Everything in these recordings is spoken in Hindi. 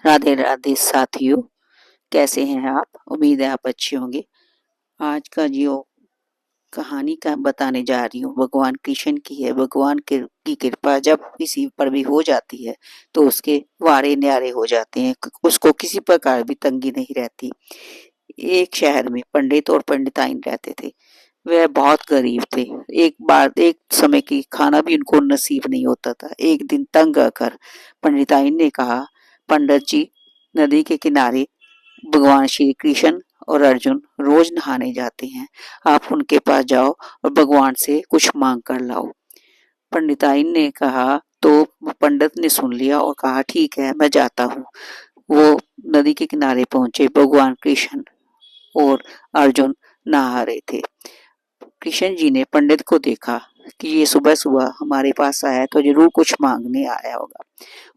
राधे राधे साथियों, कैसे हैं आप? उम्मीद है आप अच्छे होंगे। आज का जो कहानी का बताने जा रही हूँ भगवान कृष्ण की है। भगवान की कृपा जब किसी पर भी हो जाती है तो उसके वारे न्यारे हो जाते हैं, उसको किसी प्रकार भी तंगी नहीं रहती। एक शहर में पंडित और पंडिताइन रहते थे। वह बहुत गरीब थे। एक बार एक समय की खाना भी उनको नसीब नहीं होता था। एक दिन तंग आकर पंडिताइन ने कहा, पंडित जी, नदी के किनारे भगवान श्री कृष्ण और अर्जुन रोज नहाने जाते हैं। आप उनके पास जाओ और भगवान से कुछ मांग कर लाओ। पंडिताइन ने कहा तो पंडित ने सुन लिया और कहा, ठीक है, मैं जाता हूँ। वो नदी के किनारे पहुंचे। भगवान कृष्ण और अर्जुन नहा रहे थे। कृष्ण जी ने पंडित को देखा कि ये सुबह सुबह हमारे पास आया है तो जरूर कुछ मांगने आया होगा।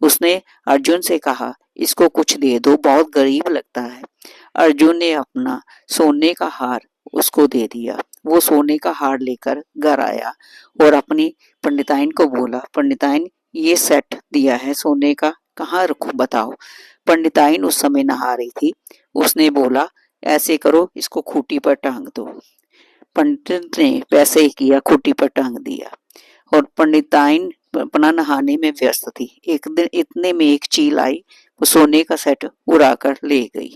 उसने अर्जुन से कहा, इसको कुछ दे दो, बहुत गरीब लगता है। अर्जुन ने अपना सोने का हार उसको दे दिया। वो सोने का हार लेकर घर आया और अपनी पंडिताइन को बोला, पंडिताइन, ये सेट दिया है सोने का, कहाँ रखूं बताओ। पंडिताइन उस समय नहा रही थी। उसने बोला, ऐसे करो, इसको खूंटी पर टांग दो। पंडित ने वैसे ही किया, खूंटी पर टांग दिया और पंडिताइन अपना नहाने में व्यस्त थी। एक दिन इतने में एक चील आई, वो सोने का सेट उड़ा कर ले गई।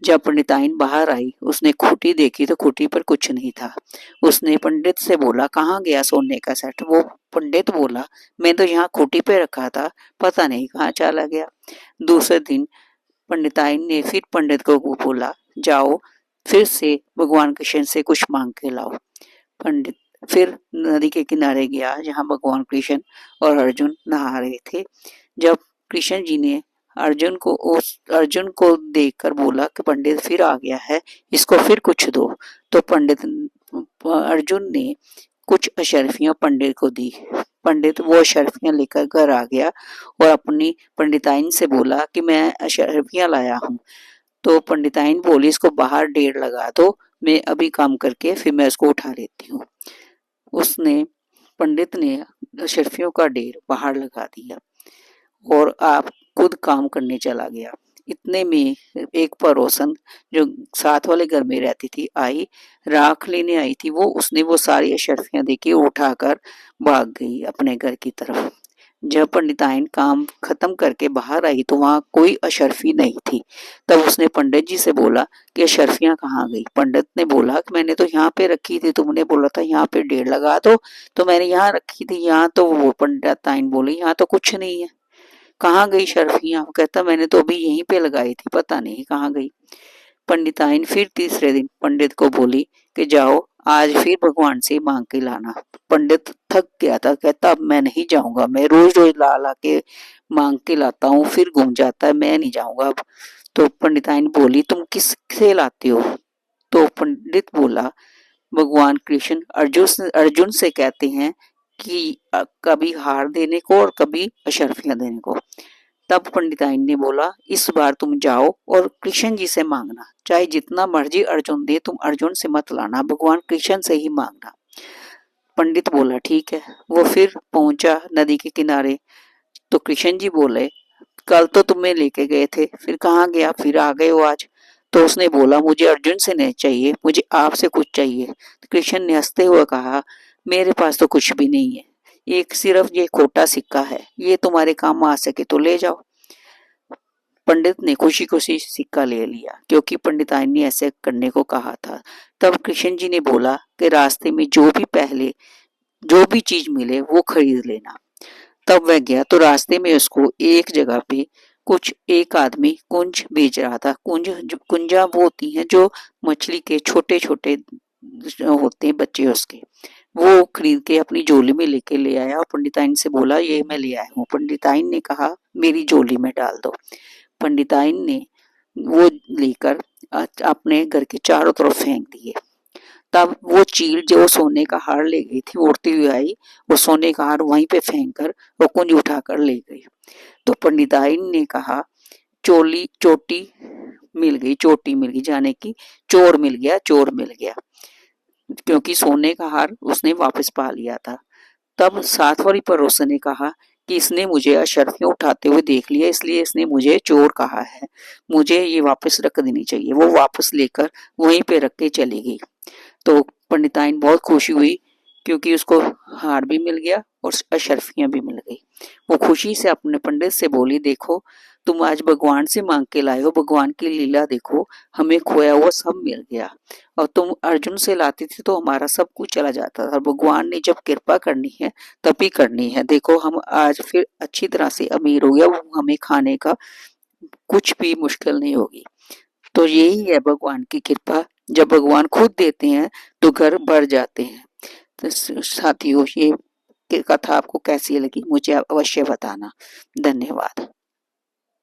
जब पंडिताइन बाहर आई, उसने खूंटी देखी तो खूंटी पर कुछ नहीं था। उसने पंडित से बोला, कहाँ गया सोने का सेट? वो पंडित बोला, मैं तो यहाँ खूंटी पे रखा था, पता नहीं कहाँ चला गया। दूसरे दिन पंडिताइन ने फिर पंडित को बोला, जाओ फिर से भगवान कृष्ण से कुछ मांग के लाओ। पंडित फिर नदी के किनारे गया जहाँ भगवान कृष्ण और अर्जुन नहा रहे थे। जब कृष्ण जी ने अर्जुन को देखकर बोला कि पंडित फिर आ गया है, इसको फिर कुछ दो। तो पंडित अर्जुन ने कुछ अशर्फियां पंडित को दी। पंडित वो अशर्फियां लेकर घर आ गया और अपनी पंडिताइन से बोला कि मैं अशर्फियां लाया हूँ। तो पंडिताइन बोली, इसको बाहर ढेर लगा दो, मैं अभी काम करके फिर मैं इसको उठा लेती हूँ। उसने पंडित ने अशर्फियों का ढेर बाहर लगा दिया और आप खुद काम करने चला गया। इतने में एक पड़ोसन जो साथ वाले घर में रहती थी आई, राख लेने आई थी। उसने वो सारी अशर्फियां देखी, उठाकर भाग गई अपने घर की तरफ। जब पंडिताइन काम खत्म करके बाहर आई तो वहां कोई अशर्फी नहीं थी। तब उसने पंडित जी से बोला कि अशर्फियां कहाँ गई? पंडित ने बोला कि मैंने तो यहाँ पे रखी थी, तुमने बोला था यहाँ पे ढेर लगा दो, तो मैंने यहाँ रखी थी। यहाँ तो वो पंडिताइन बोली, यहाँ तो कुछ नहीं है, कहाँ गई शर्फियाँ? वो कहता, मैंने तो अभी यहीं पे लगाई थी, पता नहीं कहाँ गई। पंडिताइन फिर तीसरे दिन पंडित को बोली कि जाओ आज फिर भगवान से मांग के लाना। पंडित थक गया था, कहता अब मैं नहीं जाऊंगा, मैं रोज रोज ला ला के मांग के लाता हूँ, फिर घूम जाता है, मैं नहीं जाऊंगा अब। तो पंडिताइन बोली, तुम किससे लाते हो? तो पंडित बोला, भगवान कृष्ण अर्जुन से कहते हैं कि कभी हार देने को और कभी अशर्फियां देने को। तब पंडिताइन ने बोला, इस बार तुम जाओ और कृष्ण जी से मांगना, चाहे जितना मर्जी अर्जुन दे, तुम अर्जुन से मत लाना, भगवान कृष्ण से ही मांगना। पंडित बोला, ठीक है। वो फिर पहुंचा नदी के किनारे। तो कृष्ण जी बोले, कल तो तुम्हें लेके गए थे, फिर कहाँ गया? फिर आ गए हो आज? तो उसने बोला, मुझे अर्जुन से नहीं चाहिए, मुझे आपसे कुछ चाहिए। तो कृष्ण ने हंसते हुए कहा, मेरे पास तो कुछ भी नहीं है, एक सिर्फ ये खोटा सिक्का है, ये तुम्हारे काम आ सके तो ले जाओ। पंडित ने खुशी खुशी सिक्का ले लिया, क्योंकि पंडिताइन ने ऐसे करने को कहा था। तब कृष्ण जी ने बोला कि रास्ते में जो भी चीज मिले वो खरीद लेना। तब वह गया तो रास्ते में उसको एक जगह पे कुछ एक आदमी कुंज बेच रहा था। कुंजा वो होती हैं जो मछली के छोटे छोटे होते हैं बच्चे उसके, वो खरीद के अपनी झोली में लेके ले आया और पंडिताइन से बोला, ये मैं ले आया हूँ। पंडिताइन ने कहा, मेरी झोली में डाल दो। पंडिताइन ने वो लेकर अपने घर के चारों तरफ फेंक दिए। तब वो चील जो सोने का हार ले गई थी उड़ती हुई आई, वो सोने का हार वहीं पे फेंक कर वो कुंज उठाकर ले गई। तो पंडिताइन ने कहा, चोटी मिल गई, जाने की चोर मिल गया, चोर मिल गया, क्योंकि सोने का हार उसने वापस पा लिया था। तब साथ वाली पड़ोसन ने कहा कि इसने मुझे अशर्फियाँ उठाते हुए देख लिया, इसलिए इसने मुझे चोर कहा है, मुझे ये वापस रख देनी चाहिए। वो वापस लेकर वहीं पे रख के चली गई। तो पंडिताइन बहुत खुशी हुई क्योंकि उसको हार भी मिल गया और अशर्फियाँ भी मिल गई। वो खुशी से अपने पंडित से बोली, देखो तुम आज भगवान से मांग के लाए हो, भगवान की लीला देखो, हमें खोया हुआ सब मिल गया। और तुम अर्जुन से लाती थी तो हमारा सब कुछ चला जाता था। भगवान ने जब कृपा करनी है तभी करनी है। देखो हम आज फिर अच्छी तरह से अमीर हो गया, वो हमें खाने का कुछ भी मुश्किल नहीं होगी। तो यही है भगवान की कृपा, जब भगवान खुद देते हैं तो घर भर जाते हैं। तो साथियों, ये कथा आपको कैसी लगी मुझे अवश्य बताना। धन्यवाद।